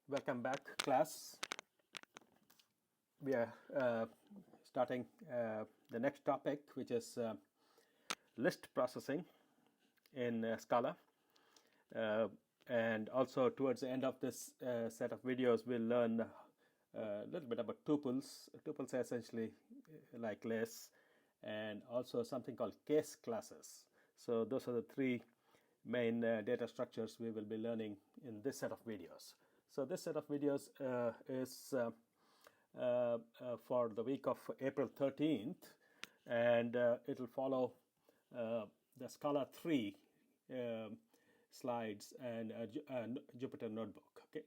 Welcome back, class. We are starting the next topic, which is list processing in Scala. And also, towards the end of this set of videos, we'll learn a little bit about tuples. Tuples are essentially like lists, and also something called case classes. So those are the three main data structures we will be learning in this set of videos. So this set of videos is for the week of April 13th, and it will follow the Scala 3 slides and Jupyter notebook. Okay,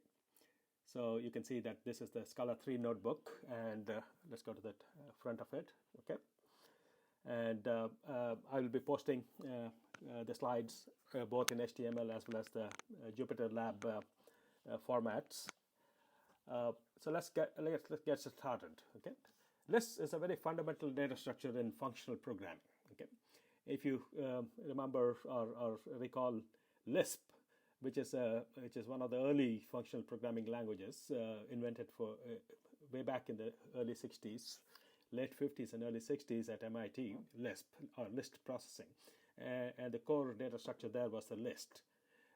so you can see that this is the Scala 3 notebook, and let's go to the front of it. Okay, and I will be posting the slides both in HTML as well as the Jupyter Lab formats. So let's get started. Okay, lists is a very fundamental data structure in functional programming. Okay, if you remember or recall Lisp, which is one of the early functional programming languages invented for way back in the early 60s, late 50s and early 60s at MIT, Lisp or list processing, and the core data structure there was the list.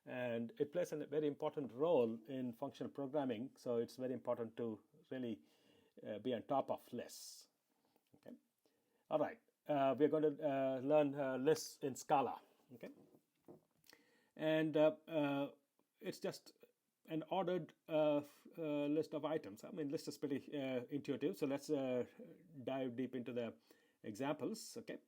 And it plays a very important role in functional programming, so it's very important to really be on top of lists. Okay, all right. We're going to learn lists in Scala. Okay, and it's just an ordered list of items. I mean, list is pretty intuitive, so let's dive deep into the examples. Okay.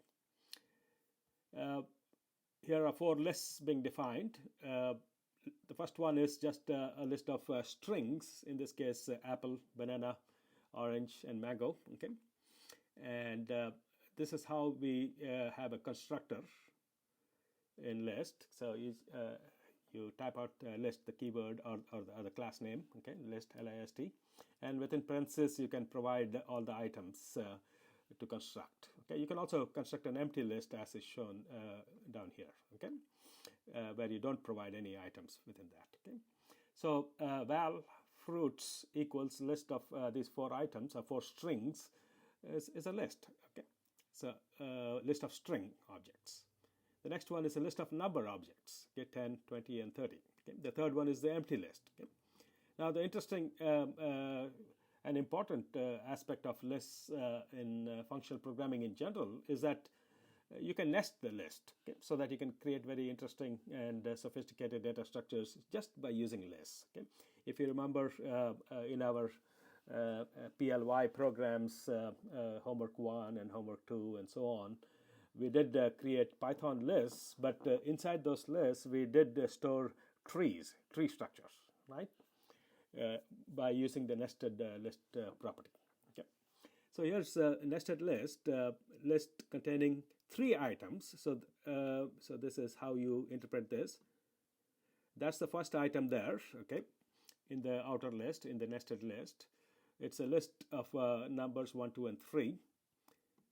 Here are four lists being defined. The first one is just a list of strings, in this case apple, banana, orange, and mango. Okay, and this is how we have a constructor in list. So you type out list, the keyword or the class name. Okay, list, L-I-S-T, and within parentheses you can provide all the items to construct. Okay, you can also construct an empty list as is shown down here. Okay, where you don't provide any items within that. Okay, so val fruits equals list of these four items or four strings is a list. Okay, so list of string objects. The next one is a list of number objects. Okay, 10, 20, and 30. Okay, the third one is the empty list. Okay, now the interesting an important aspect of lists in functional programming in general is that you can nest the list, okay, so that you can create very interesting and sophisticated data structures just by using lists. Okay, if you remember in our PLY programs, homework 1 and homework 2 and so on, we did create Python lists, but inside those lists we did store tree structures, right? By using the nested list property. Okay, so here's a nested list, list containing three items. So so this is how you interpret this. That's the first item there. Okay, in the outer list, in the nested list, it's a list of numbers 1, 2, and 3.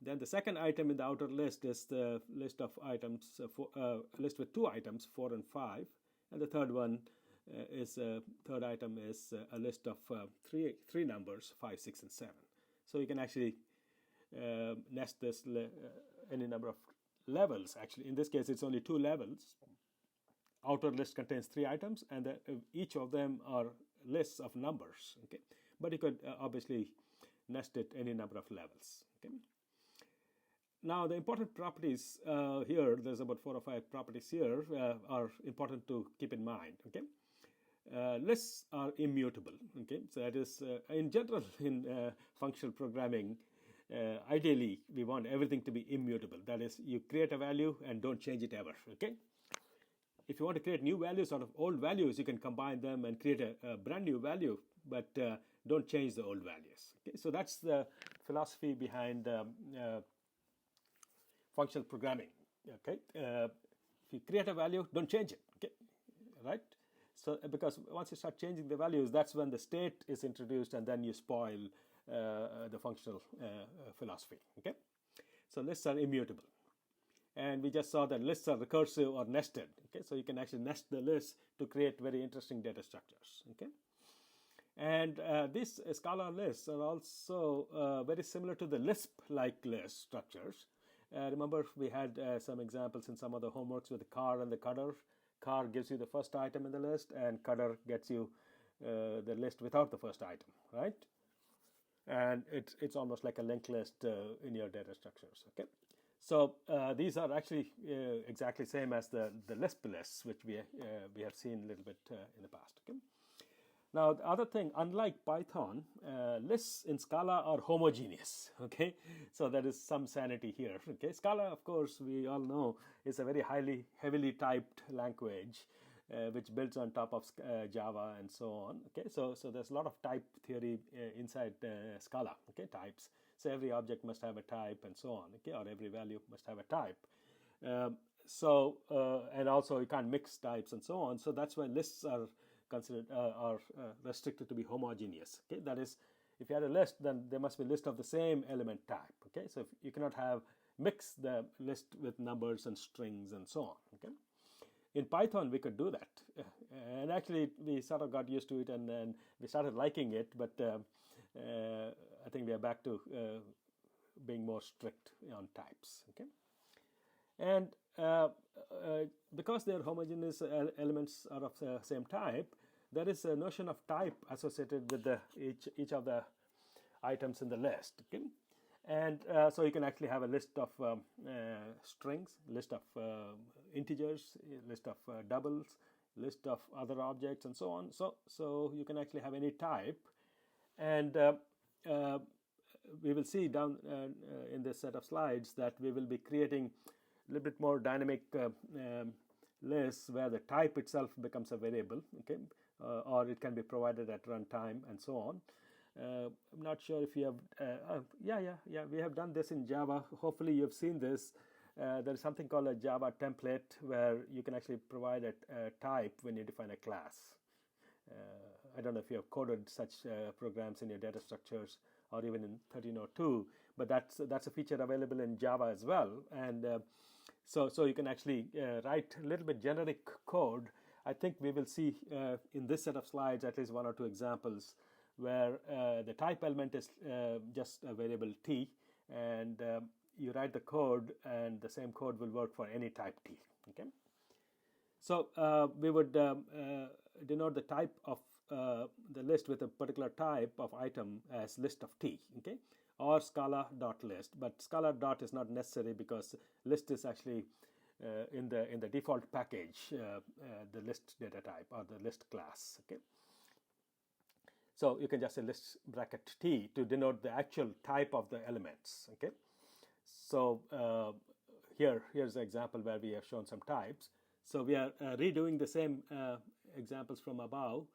Then the second item in the outer list is the list of items, list with two items, 4 and 5, and the third one third item is a list of three numbers, 5, 6, and 7. So you can actually nest this any number of levels. Actually, in this case, it's only 2 levels. Outer list contains 3 items, and each of them are lists of numbers. Okay, but you could obviously nest it any number of levels. Okay. Now, the important properties here, there's about 4 or 5 properties here, are important to keep in mind. Okay, lists are immutable. Okay, so that is in general in functional programming. Ideally, we want everything to be immutable. That is, you create a value and don't change it ever. Okay. If you want to create new values out of old values, you can combine them and create a brand new value, but don't change the old values. Okay, so that's the philosophy behind functional programming. Okay, if you create a value, don't change it. Okay, right? So because once you start changing the values, that's when the state is introduced, and then you spoil the functional philosophy. Okay, so lists are immutable, and we just saw that lists are recursive or nested. Okay, so you can actually nest the list to create very interesting data structures. Okay, And these Scala lists are also very similar to the Lisp-like list structures. Remember, we had some examples in some of the homeworks with the car and the cutter. Car gives you the first item in the list, and cutter gets you the list without the first item, right? And it's almost like a linked list in your data structures, okay? So these are actually exactly same as the Lisp lists, which we have seen a little bit in the past, okay? Now, the other thing, unlike Python, lists in Scala are homogeneous, okay? So there is some sanity here, okay? Scala, of course, we all know, is a very heavily typed language, which builds on top of Java and so on, okay? So there's a lot of type theory inside Scala, okay, types. So every object must have a type and so on, okay? Or every value must have a type. And also you can't mix types and so on. So that's why lists are considered restricted to be homogeneous. Okay, that is, if you had a list, then there must be a list of the same element type. Okay, so if you cannot mix the list with numbers and strings and so on. Okay, in Python we could do that, and actually we sort of got used to it, and then we started liking it. But I think we are back to being more strict on types. Okay, and because they are homogeneous elements are of the same type, there is a notion of type associated with each of the items in the list. Okay? And so you can actually have a list of strings, list of integers, list of doubles, list of other objects, and so on. So you can actually have any type, and we will see down in this set of slides that we will be creating a little bit more dynamic lists where the type itself becomes a variable, okay, or it can be provided at runtime and so on. I'm not sure if you have, we have done this in Java. Hopefully you've seen this. There is something called a Java template where you can actually provide a type when you define a class. I don't know if you have coded such programs in your data structures or even in 1302, but that's a feature available in Java as well. And so you can actually write a little bit generic code. I think we will see in this set of slides at least one or two examples where the type element is just a variable t, and you write the code, and the same code will work for any type t. Okay. So we would denote the type of the list with a particular type of item as list of t. Okay. Or Scala.list, but Scala dot is not necessary because list is actually in the default package, the list data type or the list class. Okay, so you can just say list bracket t to denote the actual type of the elements. Okay, so here's an example where we have shown some types. So we are redoing the same examples from above.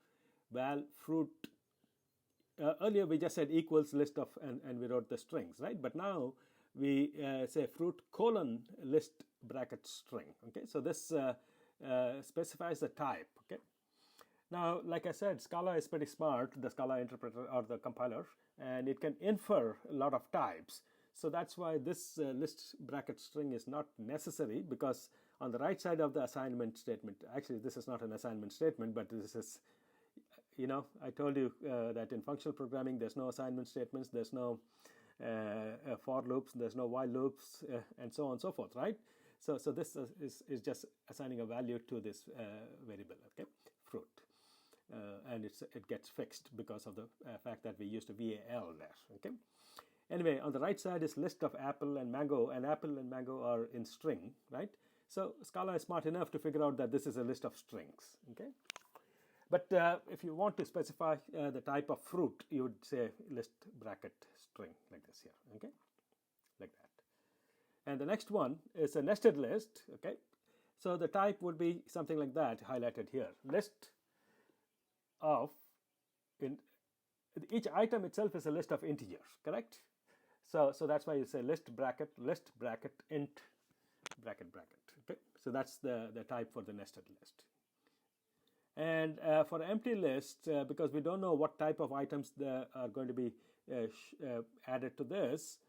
Val, fruit. Earlier we just said equals list of, and we wrote the strings, right? But now we say fruit colon list bracket string. Okay, so this specifies the type. Okay, now like I said, Scala is pretty smart, the Scala interpreter or the compiler, and it can infer a lot of types. So that's why this list bracket string is not necessary, because on the right side of the assignment statement, actually this is not an assignment statement, but this is, you know, I told you that in functional programming there's no assignment statements, there's no for loops, there's no while loops, and so on and so forth, right? So this is just assigning a value to this variable, okay, fruit, and it gets fixed because of the fact that we used a VAL there, okay. Anyway, on the right side is list of apple and mango, and apple and mango are in string, right? So Scala is smart enough to figure out that this is a list of strings, okay. But if you want to specify the type of fruit, you would say list bracket string like this here, okay, like that. And the next one is a nested list, okay. So the type would be something like that, highlighted here. List of, each item itself is a list of integers, correct? So that's why you say list bracket int bracket. Okay, so that's the type for the nested list. And for empty lists, because we don't know what type of items are going to be added to this,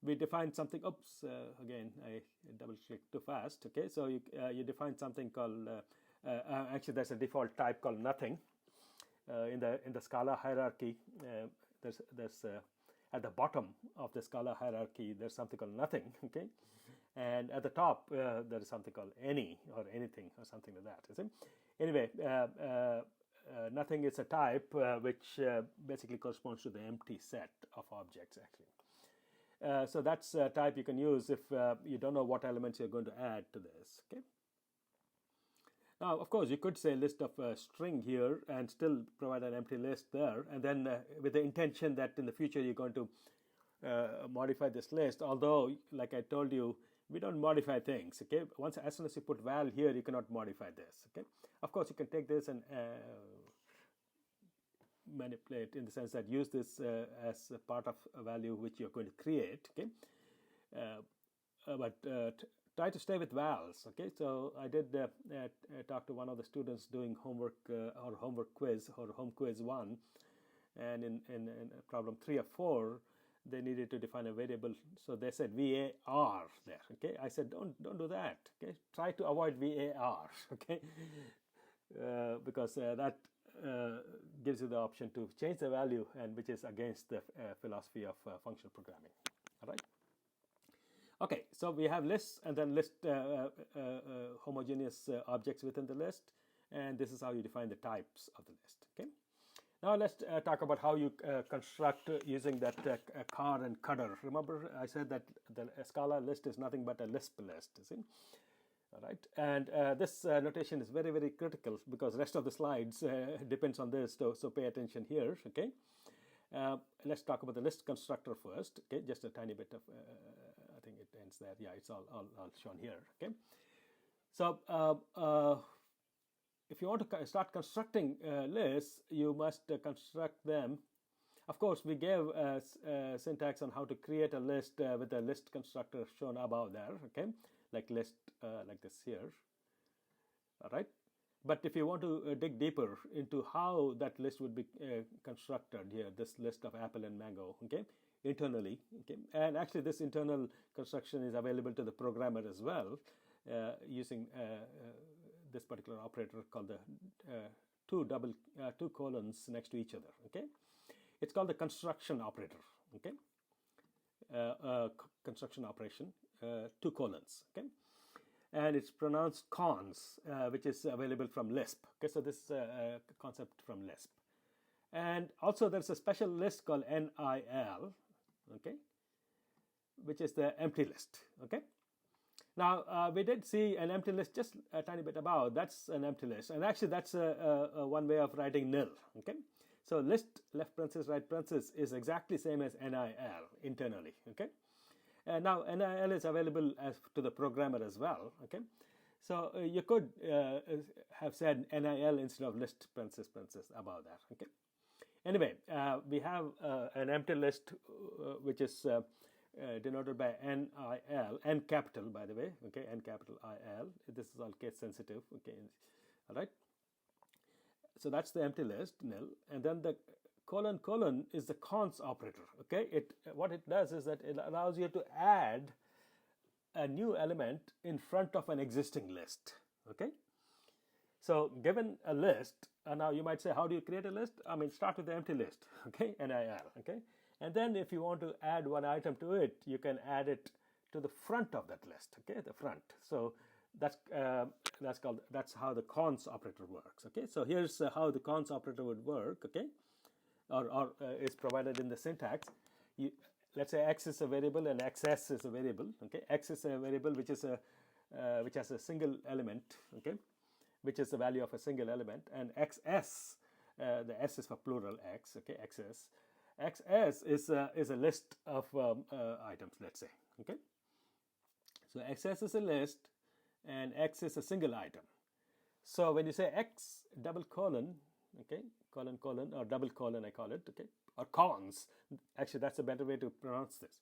we define something. Oops, again I double clicked too fast. Okay, so you define something called actually there's a default type called nothing, in the Scala hierarchy, there's at the bottom of the Scala hierarchy there's something called nothing, okay, and at the top there is something called any or anything or something like that. You see? Anyway, nothing is a type which basically corresponds to the empty set of objects actually. So that's a type you can use if you don't know what elements you're going to add to this. Okay. Now, of course, you could say list of a string here and still provide an empty list there, and then with the intention that in the future you're going to modify this list. Although, like I told you, we don't modify things. Okay, as soon as you put val here, you cannot modify this. Okay, of course, you can take this and manipulate in the sense that use this as a part of a value which you're going to create. Okay, but try to stay with vals. Okay, so I did talk to one of the students doing homework or homework quiz or home quiz 1, and in problem 3 or 4 they needed to define a variable, so they said var there. Okay, I said don't do that. Okay, try to avoid var. Okay, because that gives you the option to change the value, and which is against the philosophy of functional programming. All right. Okay, so we have lists and then list homogeneous objects within the list, and this is how you define the types of the list. Okay. Now let's talk about how you construct using that car and cutter. Remember, I said that the Scala list is nothing but a Lisp list. You see, all right. And this notation is very, very critical because the rest of the slides depends on this. So pay attention here. Okay. Let's talk about the list constructor first. Okay, just a tiny bit of. I think it ends there. Yeah, it's all shown here. Okay. So. If you want to start constructing lists, you must construct them. Of course, we gave syntax on how to create a list with the list constructor shown above there, okay? Like list, like this here, all right? But if you want to dig deeper into how that list would be constructed here, this list of apple and mango, okay, internally, okay? And actually this internal construction is available to the programmer as well using this particular operator called the two colons next to each other. Okay, it's called the construction operator. Okay, construction operation, 2 colons. Okay, and it's pronounced cons, which is available from Lisp. Okay, so this is a concept from Lisp, and also there's a special list called NIL. Okay, which is the empty list. Okay. Now, we did see an empty list just a tiny bit above. That's an empty list. And actually, that's one way of writing nil. Okay, so list left parenthesis, right parenthesis is exactly same as NIL internally. Okay, and now NIL is available to the programmer as well. Okay, so you could have said NIL instead of list parenthesis above that. Okay, anyway, we have an empty list which is denoted by NIL, N capital, by the way, okay, N capital IL. This is all case sensitive, okay, all right. So that's the empty list, nil, and then the colon is the cons operator, okay. What it does is that it allows you to add a new element in front of an existing list, okay. So given a list, now you might say, how do you create a list? I mean, start with the empty list, okay, NIL, okay. And then if you want to add one item to it, you can add it to the front of that list, okay, the front. So that's how the cons operator works, okay. So here's how the cons operator would work, okay, or is provided in the syntax. Let's say x is a variable and xs is a variable, okay. X is a variable which has a single element, okay, which is the value of a single element, and xs, the s is for plural x, okay, xs. XS is a list of items, let's say, okay. So XS is a list and X is a single item. So when you say X double colon, okay, colon or double colon, I call it, okay, or cons, actually that's a better way to pronounce this.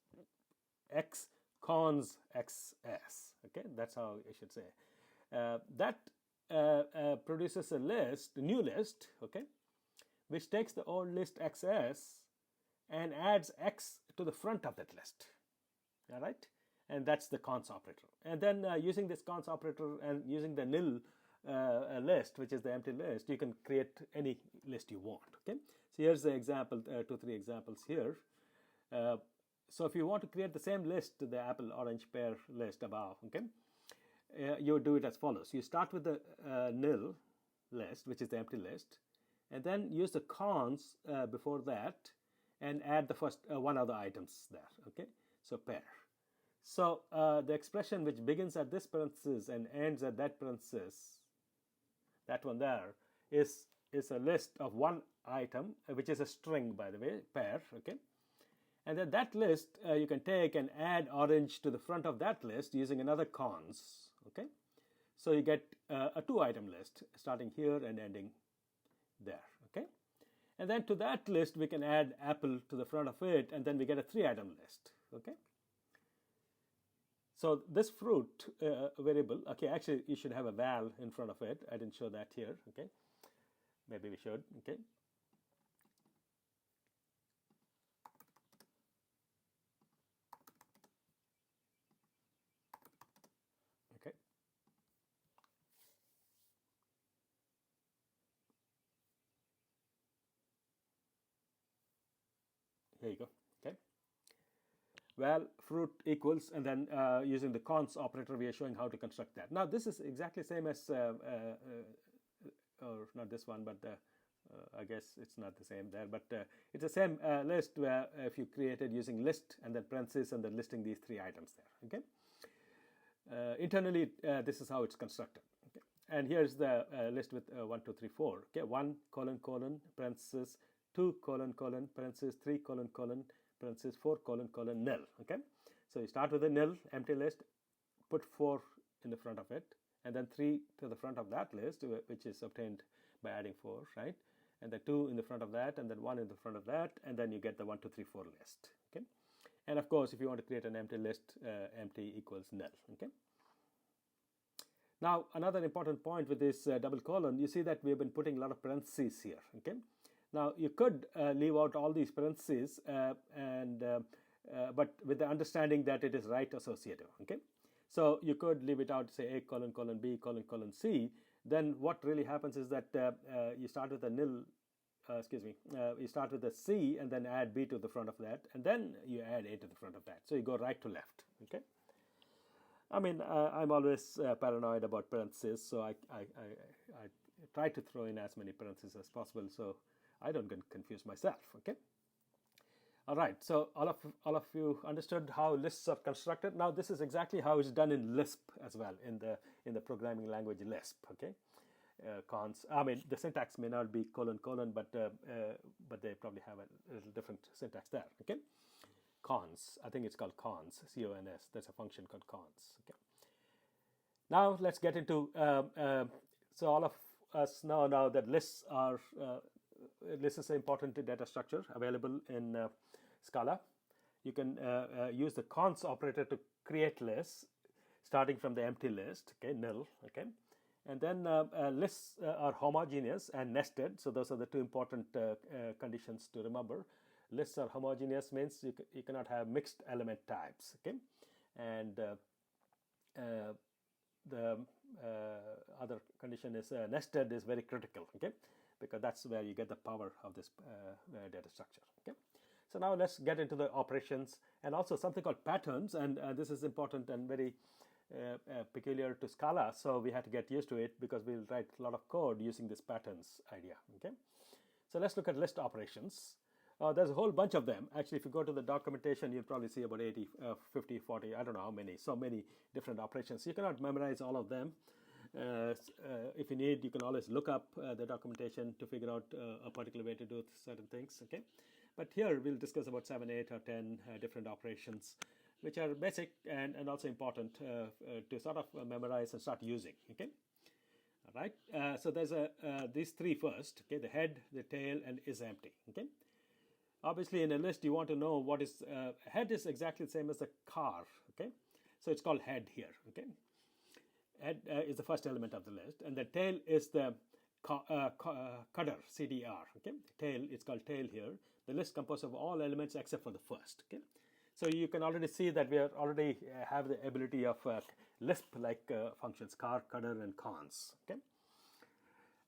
X cons XS, okay, that's how I should say. That produces a new list, okay, which takes the old list XS and adds x to the front of that list, all right, and that's the cons operator. And then using this cons operator and using the nil a list, which is the empty list, you can create any list you want. Okay, so here's the example, 2-3 examples here. So if you want to create the same list, the apple, orange, pear list above, okay, you would do it as follows. You start with the nil list, which is the empty list, and then use the cons before that and add the first one other items there. Okay, so pear. So the expression which begins at this parenthesis and ends at that parenthesis, that one there, is a list of one item, which is a string, by the way, pear. Okay, and then that list you can take and add orange to the front of that list using another cons. Okay, so you get a 2-item list starting here and ending there. Okay, and then to that list we can add apple to the front of it, and then we get a 3-item list. Okay, so this fruit variable, okay, actually you should have a val in front of it. I didn't show that here. Okay, maybe we should. Okay, okay, here you go. Okay, well, fruit equals, and then using the cons operator, we are showing how to construct that. Now, this is exactly same as, or not this one, but I guess it's not the same there, but it's the same list where if you created using list and then parentheses and then listing these 3 items there. Okay. Internally, this is how it's constructed. Okay. And here's the list with 1, 2, 3, 4. Okay, 1 colon colon parentheses, 2 colon colon parentheses, 3 colon colon parentheses, 4 colon colon nil. Okay, so you start with a nil empty list, put 4 in the front of it, and then 3 to the front of that list, which is obtained by adding 4, right? And then 2 in the front of that, and then 1 in the front of that, and then you get the 1, 2, 3, 4 list. Okay, and of course, if you want to create an empty list, empty equals nil. Okay. Now, another important point with this double colon, you see that we have been putting a lot of parentheses here. Okay. Now, you could leave out all these parentheses, but with the understanding that it is right associative. Okay, so you could leave it out, say A colon colon B colon colon C. Then what really happens is that you start with a nil. You start with a C and then add B to the front of that, and then you add A to the front of that. So you go right to left. Okay. I mean, I'm always paranoid about parentheses, so I try to throw in as many parentheses as possible, so I don't get confused myself. Okay. All right. So all of you understood how lists are constructed. Now this is exactly how it's done in Lisp as well, in the programming language Lisp. Okay. Cons. I mean, the syntax may not be colon colon, but they probably have a little different syntax there. Okay. Cons. I think it's called cons. C-O-N-S. That's a function called cons. Okay. Now let's get into. So all of us know now that lists are. List is an important data structure available in Scala. You can use the cons operator to create lists, starting from the empty list. Okay, nil. Okay. And then lists are homogeneous and nested. So those are the 2 important conditions to remember. Lists are homogeneous means you cannot have mixed element types. Okay, and the other condition is nested is very critical. Okay, because that's where you get the power of this data structure. Okay, so now let's get into the operations and also something called patterns, and this is important and very peculiar to Scala, so we had to get used to it because we'll write a lot of code using this patterns idea. Okay, so let's look at list operations. There's a whole bunch of them. Actually, if you go to the documentation, you'll probably see about 80, 50, 40, I don't know how many, so many different operations. You cannot memorize all of them. If you need, you can always look up the documentation to figure out a particular way to do certain things. Okay, but here we'll discuss about 7, 8, or 10 different operations, which are basic and also important to sort of memorize and start using. Okay, all right. So there's these 3 first. Okay, the head, the tail, and is empty. Okay. Obviously, in a list, you want to know what is head is exactly the same as the car. Okay, so it's called head here. Okay, head is the first element of the list, and the tail is the cutter, CDR. Okay, tail, it's called tail here. The list composed of all elements except for the first. Okay, So you can already see that we are already have the ability of Lisp-like functions, car, cutter, and cons. Okay,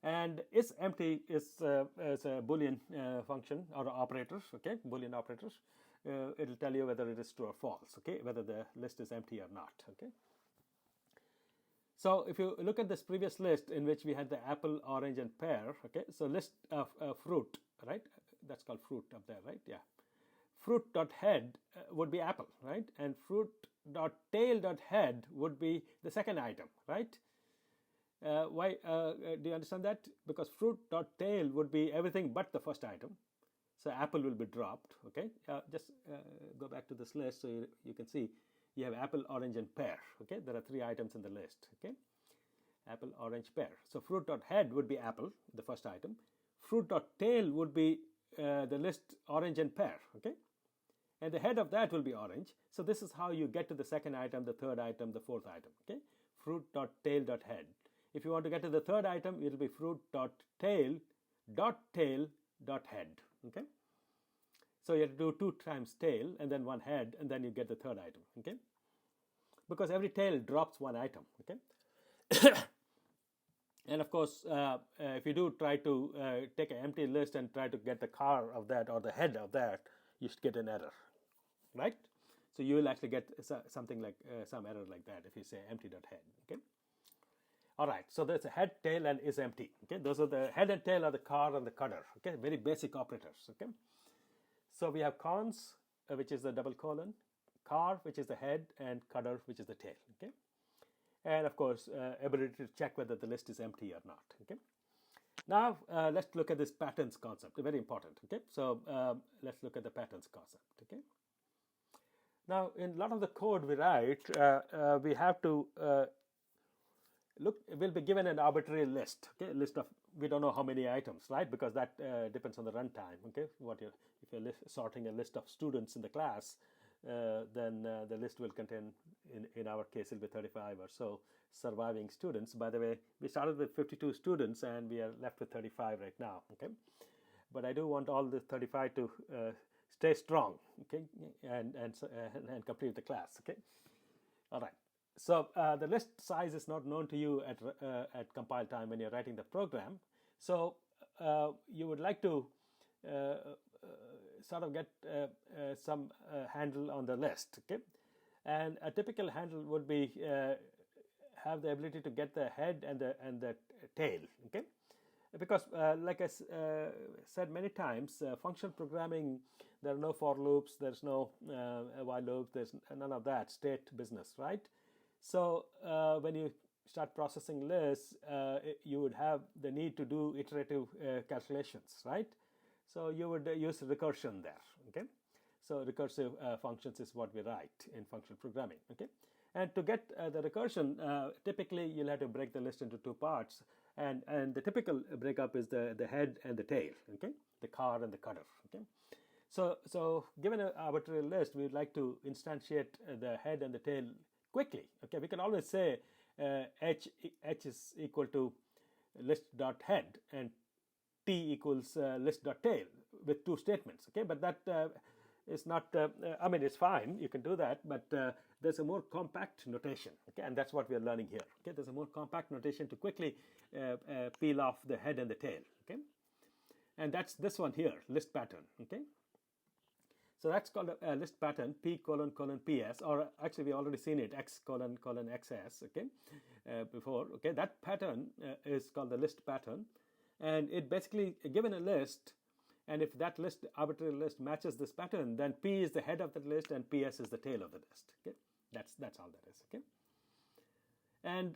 and is empty is a Boolean function or operator. Okay, Boolean operators. It will tell you whether it is true or false. Okay, whether the list is empty or not. Okay. So if you look at this previous list in which we had the apple, orange, and pear. Okay, so list of fruit, right? That's called fruit up there, right? Yeah. Fruit.head would be apple, right? And fruit.tail.head would be the second item, right? Why do you understand that? Because fruit.tail would be everything but the first item. So apple will be dropped, okay? Just go back to this list so you can see you have apple, orange, and pear, okay? There are 3 items in the list, okay? Apple, orange, pear. So fruit.head would be apple, the first item. Fruit.tail would be the list orange and pear, okay? And the head of that will be orange. So this is how you get to the second item, the third item, the fourth item, okay? Fruit.tail.head. If you want to get to the third item, it will be fruit.tail.tail.head, okay? So you have to do 2 times tail and then 1 head, and then you get the third item, okay? Because every tail drops 1 item, okay? And of course, if you do try to take an empty list and try to get the car of that or the head of that, you should get an error, right? So you will actually get something like some error like that if you say empty.head, okay? All right, so there's a head, tail, and is empty, okay? Those are the head and tail are the car and the cutter, okay? Very basic operators, okay? So we have cons, which is the double colon, car, which is the head, and cutter, which is the tail, okay? And of course, ability to check whether the list is empty or not, okay? Now, let's look at this patterns concept, very important, okay? So let's look at the patterns concept, okay? Now, in a lot of the code we write, we have to we'll be given an arbitrary list, okay? List of, we don't know how many items, right? Because that depends on the runtime, okay? If you're sorting a list of students in the class, then the list will contain, in our case, it'll be 35 or so surviving students. By the way, we started with 52 students and we are left with 35 right now, okay? But I do want all the 35 to stay strong, okay? And complete the class, okay? All right. So the list size is not known to you at compile time when you're writing the program. So you would like to sort of get some handle on the list, okay? And a typical handle would be have the ability to get the head and the tail, okay? Because like I said many times, functional programming, there are no for loops, there's no while loops, there's none of that, state business, right? So when you start processing lists, you would have the need to do iterative calculations, right? So you would use recursion there, okay? So recursive functions is what we write in functional programming, okay? And to get the recursion, typically you'll have to break the list into 2 parts, and the typical breakup is the head and the tail, okay? The car and the cutter, okay? So given an arbitrary list, we'd like to instantiate the head and the tail quickly, okay? We can always say h is equal to list.head and t equals list.tail with 2 statements, okay? But that is not, I mean, it's fine, you can do that, but there's a more compact notation, okay? And that's what we are learning here, okay? There's a more compact notation to quickly peel off the head and the tail, okay? And that's this one here, list pattern, okay? So that's called a list pattern, p colon colon ps, or actually we already seen it, x colon colon xs, okay, before, okay? That pattern is called the list pattern, and it basically, given a list, and if that list, arbitrary list, matches this pattern, then p is the head of the list and ps is the tail of the list, okay? That's all that is, okay? And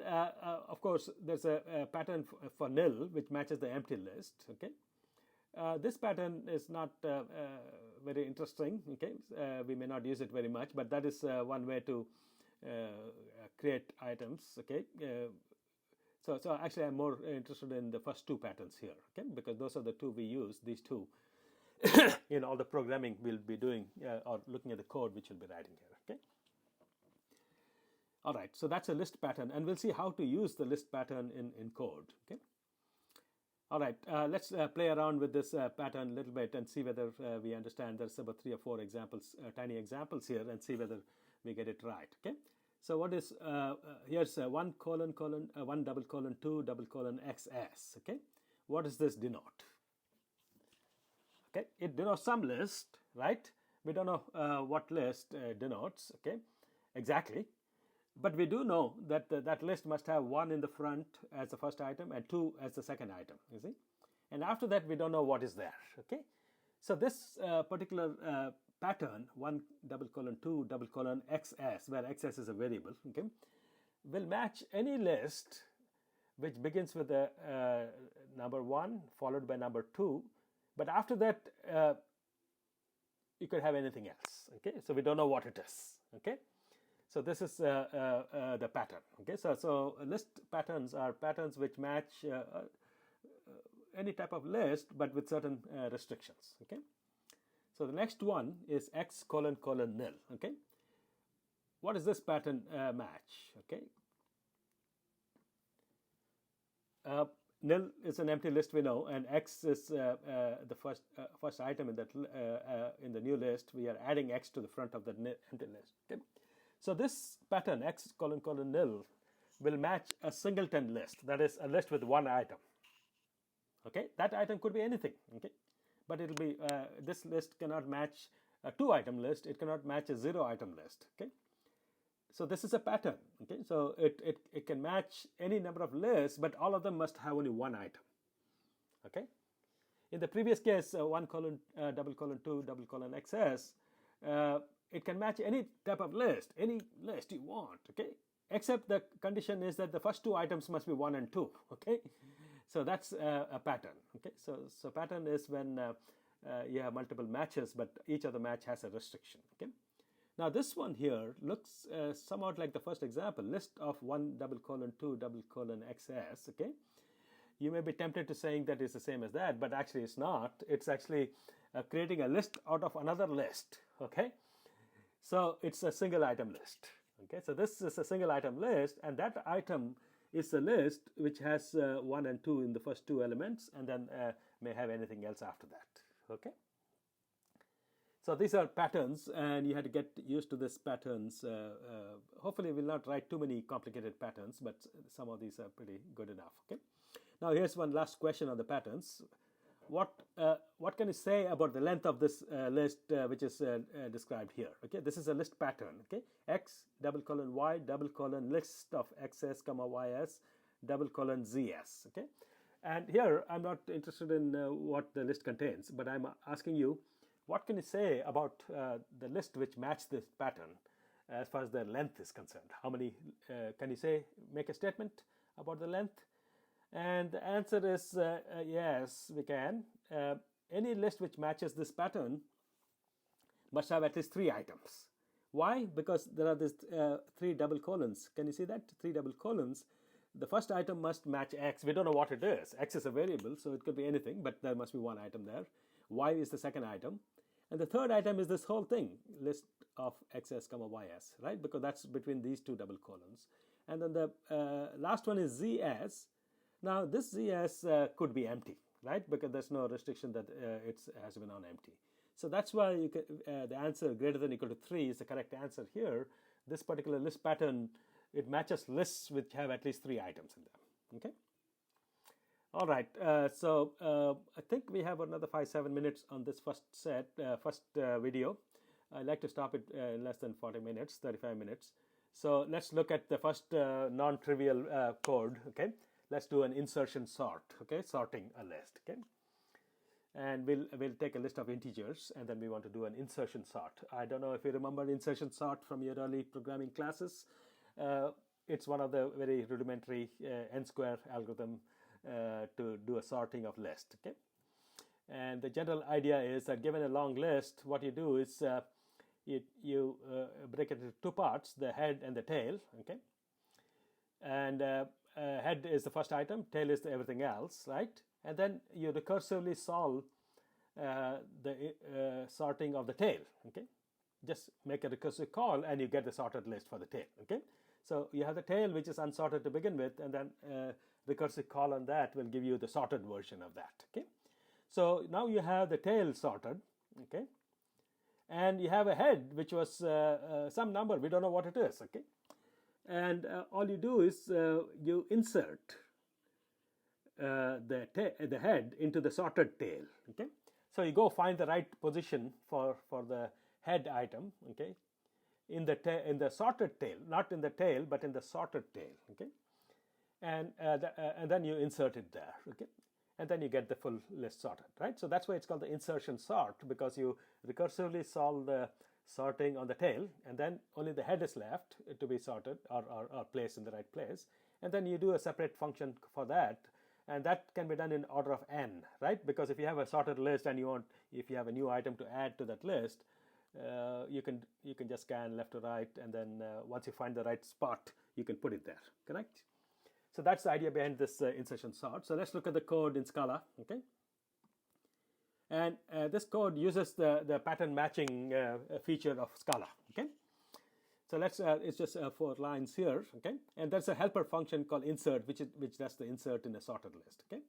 of course, there's a pattern for nil, which matches the empty list, okay? This pattern is not very interesting, okay? We may not use it very much, but that is one way to create items, okay? So actually I'm more interested in the first 2 patterns here, okay? Because those are the 2 we use, these 2, in all the programming we'll be doing or looking at the code which we'll be writing here, okay? All right, so that's a list pattern, and we'll see how to use the list pattern in code, okay? All right, let's play around with this pattern a little bit and see whether we understand. There's about 3 or 4 examples, tiny examples here, and see whether we get it right. Okay. So what is here's 1 colon colon 1 double colon 2 double colon XS. Okay. What does this denote? Okay, it denotes some list, right? We don't know what list denotes. Okay, exactly. But we do know that that list must have 1 in the front as the first item and 2 as the second item, you see. And after that, we don't know what is there, okay. So this particular pattern, 1 double colon 2 double colon XS, where XS is a variable, okay, will match any list which begins with the number 1 followed by number 2. But after that, you could have anything else, okay. So we don't know what it is, okay. So this is the pattern. Okay, so list patterns are patterns which match any type of list, but with certain restrictions. Okay, so the next one is X colon colon nil. Okay, what does this pattern match? Okay, nil is an empty list, we know, and X is the first item in that in the new list. We are adding X to the front of the empty list. Okay. So this pattern, X colon colon nil, will match a singleton list, that is a list with 1 item. Okay, that item could be anything. Okay, but it'll be this list cannot match a 2-item list. It cannot match a 0-item list. Okay, so this is a pattern. Okay, so it can match any number of lists, but all of them must have only 1 item. Okay, in the previous case, 1 colon double colon 2 double colon XS. It can match any type of list, any list you want, okay? Except the condition is that the first 2 items must be 1 and 2, okay? So that's a pattern, okay? So pattern is when you have multiple matches, but each of the match has a restriction, okay? Now this one here looks somewhat like the first example, list of 1 double colon 2 double colon XS, okay? You may be tempted to saying that it's the same as that, but actually it's not. It's actually creating a list out of another list, okay? So it's a single item list. Okay, so this is a single item list, and that item is a list which has 1 and 2 in the first 2 elements, and then may have anything else after that. Okay. So these are patterns, and you had to get used to these patterns. Hopefully, we'll not write too many complicated patterns, but some of these are pretty good enough. Okay. Now here's one last question on the patterns. What can you say about the length of this list which is described here? Okay, this is a list pattern. Okay, X double colon Y double colon list of XS comma YS double colon ZS. Okay, and here I'm not interested in what the list contains, but I'm asking you, what can you say about the list which match this pattern as far as the length is concerned? How many can you say? Make a statement about the length. And the answer is yes, we can. Any list which matches this pattern must have at least 3 items. Why? Because there are these 3 double colons. Can you see that? 3 double colons. The first item must match X. We don't know what it is. X is a variable, so it could be anything, but there must be 1 item there. Y is the second item. And the third item is this whole thing, list of XS comma YS, right? Because that's between these 2 double colons. And then the last one is ZS. Now this ZS could be empty, right? Because there's no restriction that it has to be non-empty. So that's why you can, the answer greater than or equal to 3 is the correct answer here. This particular list pattern, it matches lists which have at least 3 items in them. Okay. All right. So I think we have another 5-7 minutes on this first video. I'd like to stop it in less than 40 minutes, 35 minutes. So let's look at the first non-trivial code. Okay. Let's do an insertion sort, okay, sorting a list, okay, and we'll take a list of integers, and then we want to do an insertion sort. I don't know if you remember insertion sort from your early programming classes. It's one of the very rudimentary n-square algorithm to do a sorting of list, okay. And the general idea is that given a long list, what you do is you break it into 2 parts: the head and the tail, okay, and head is the first item, tail is everything else, right? And then you recursively solve the sorting of the tail, okay? Just make a recursive call and you get the sorted list for the tail, okay? So you have the tail which is unsorted to begin with, and then recursive call on that will give you the sorted version of that. Okay, so now you have the tail sorted. Okay, and you have a head which was some number, we don't know what it is. Okay, and all you do is you insert the head into the sorted tail. Okay, so you go find the right position for the head item. Okay, in the sorted tail, not in the tail, but in the sorted tail. Okay, and then you insert it there. Okay, and then you get the full list sorted, right? So that's why it's called the insertion sort, because you recursively solve the sorting on the tail, and then only the head is left to be sorted or placed in the right place, and then you do a separate function for that, and that can be done in order of n, right? Because if you have a sorted list and if you have a new item to add to that list, you can just scan left to right, and then once you find the right spot, you can put it there, correct? So that's the idea behind this insertion sort. So let's look at the code in Scala. Okay, and this code uses the pattern matching feature of Scala. Okay, so let's it's just 4 lines here. Okay, and there's a helper function called insert, which does the insert in a sorted list. Okay,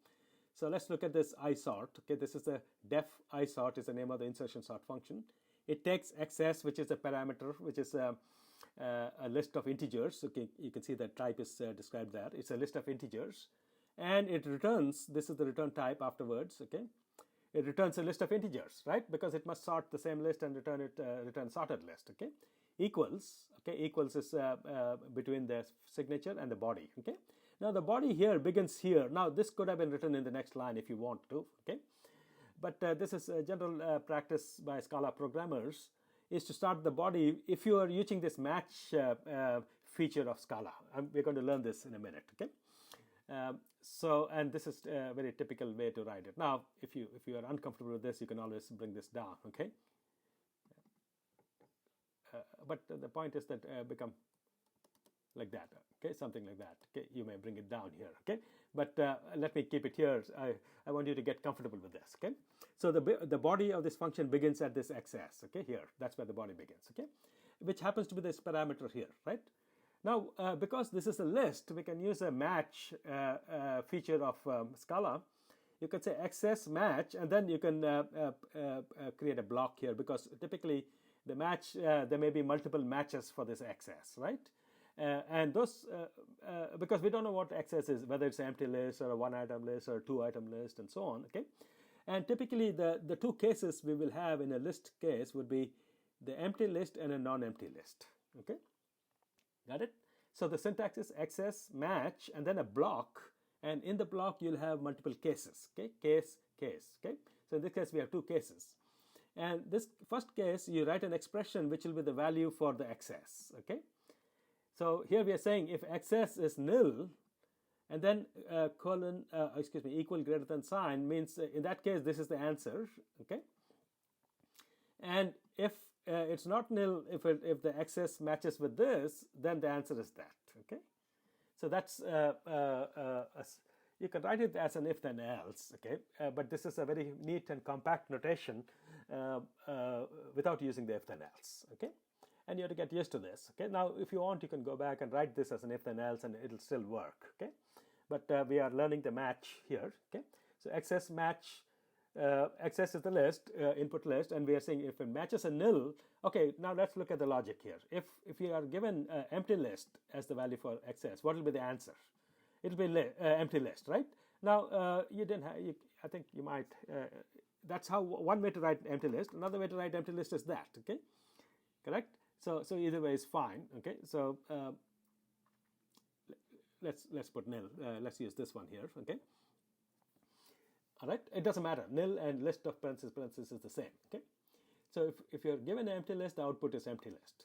so let's look at this isort. Okay, this is the def isort is the name of the insertion sort function. It takes XS, which is a parameter, which is a list of integers. Okay, you can see the type is described there. It's a list of integers, and it returns, this is the return type afterwards. Okay, it returns a list of integers, right? Because it must sort the same list and return sorted list. Okay, equals. Okay, equals is between the signature and the body. Okay, now the body here begins here. Now this could have been written in the next line if you want to. Okay, but this is a general practice by Scala programmers, is to start the body if you are using this match feature of Scala. We're going to learn this in a minute. Okay, so, and this is a very typical way to write it. Now, if you are uncomfortable with this, you can always bring this down. Okay, but the point is that become like that. Okay, something like that. Okay, you may bring it down here. Okay, but let me keep it here. I want you to get comfortable with this. Okay, so the body of this function begins at this XS. Okay, here, that's where the body begins. Okay, which happens to be this parameter here, right? Now, because this is a list, we can use a match feature of Scala. You can say XS match, and then you can create a block here, because typically the match, there may be multiple matches for this XS, right? And those, because we don't know what XS is, whether it's an empty list or a 1-item list or a 2-item list and so on. Okay, and typically the 2 cases we will have in a list case would be the empty list and a non-empty list. Okay, got it? So the syntax is XS match and then a block, and in the block you'll have multiple cases. Okay, case. Okay, so in this case we have 2 cases, and this first case you write an expression which will be the value for the XS. Okay, so here we are saying if XS is nil, and then equal greater than sign means in that case this is the answer. Okay, and if it's not nil, if the XS matches with this, then the answer is that. Okay, so that's you can write it as an if then else. Okay, but this is a very neat and compact notation without using the if then else. Okay, and you have to get used to this. Okay, now if you want, you can go back and write this as an if then else, and it'll still work. Okay, but we are learning the match here. Okay, so XS match. XS is the list, input list, and we are saying if it matches a nil. Okay, now let's look at the logic here. If you are given empty list as the value for XS, what will be the answer? It'll be empty list, right? Now you didn't have. I think you might. That's how one way to write empty list. Another way to write empty list is that. Okay, correct. So either way is fine. Okay, so let's put nil. Let's use this one here. Okay. All right, it doesn't matter. Nil and list of parentheses is the same. Okay, so if you're given an empty list, the output is empty list.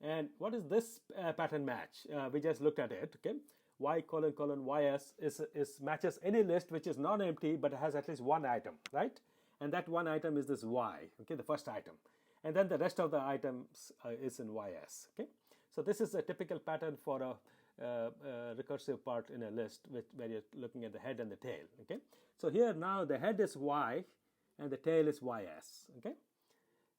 And what is this pattern match? We just looked at it. Okay, y : ys is matches any list which is non-empty but has at least 1 item, right? And that 1 item is this y. Okay, the first item, and then the rest of the items is in ys. Okay, so this is a typical pattern for a recursive part in a list where you're looking at the head and the tail. Okay, so here now the head is y and the tail is ys. Okay,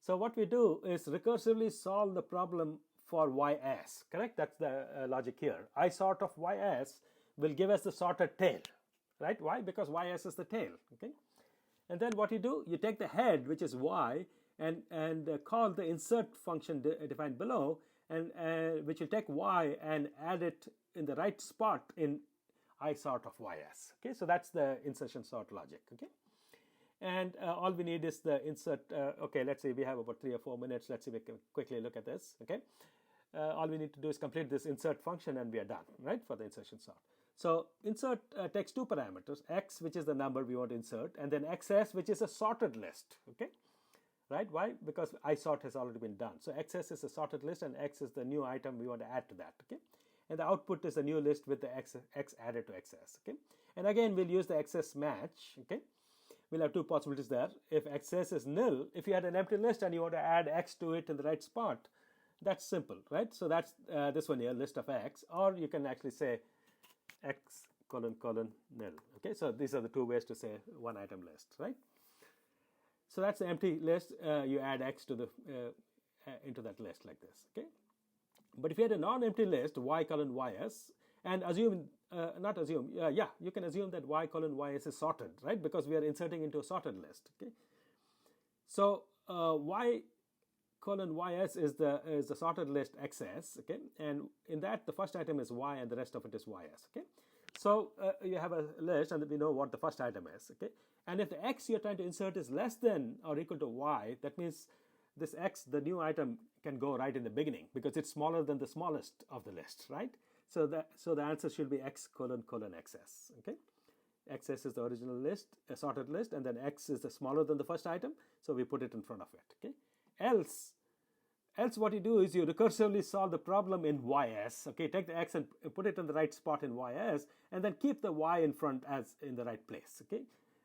so what we do is recursively solve the problem for ys. Correct? That's the logic here. I sort of ys will give us the sorted tail, right? Why? Because ys is the tail, okay? And then what you do, you take the head, which is y, and call the insert function defined below, and which will take y and add it in the right spot in I sort of ys. Okay, so that's the insertion sort logic. Okay, and all we need is the insert. Okay, let's say we have about 3 or 4 minutes. Let's see, we can quickly look at this. Okay, all we need to do is complete this insert function, and we are done, right, for the insertion sort. So insert takes 2 parameters: x, which is the number we want to insert, and then xs, which is a sorted list. Okay, right? Why? Because isort has already been done. So xs is a sorted list, and x is the new item we want to add to that. Okay, and the output is a new list with the x added to xs. Okay, and again we'll use the xs match. Okay, we'll have 2 possibilities there. If xs is nil, if you had an empty list and you want to add x to it in the right spot, that's simple, right? So that's this one here, list of x, or you can actually say x colon colon nil. Okay, so these are the 2 ways to say one item list, right? So that's the empty list. You add x to the into that list like this. Okay, but if you had a non-empty list, y colon ys, and assume not assume, yeah, you can assume that y colon ys is sorted, right? Because we are inserting into a sorted list. Okay, so y colon ys is the sorted list xs. Okay, and in that the first item is y and the rest of it is ys. Okay, so you have a list and we know what the first item is. Okay, and if the x you're trying to insert is less than or equal to y, that means this x, the new item, can go right in the beginning because it's smaller than the smallest of the list, right? So the answer should be x colon colon xs. Okay, xs is the original list, a sorted list, and then x is the smaller than the first item, so we put it in front of it. Okay, else what you do is you recursively solve the problem in ys. Okay, take the x and put it in the right spot in ys, and then keep the y in front as in the right place. Okay,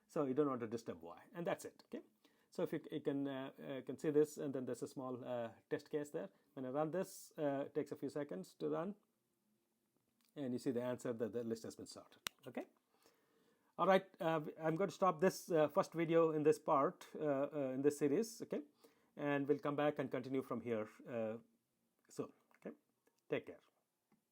so you don't want to disturb y, and that's it. Okay, so if you can see this, and then there's a small test case there. When I run this, it takes a few seconds to run, and you see the answer that the list has been sorted. Okay, all right, I'm going to stop this first video in this part in this series. Okay, and we'll come back and continue from here soon. Okay, take care.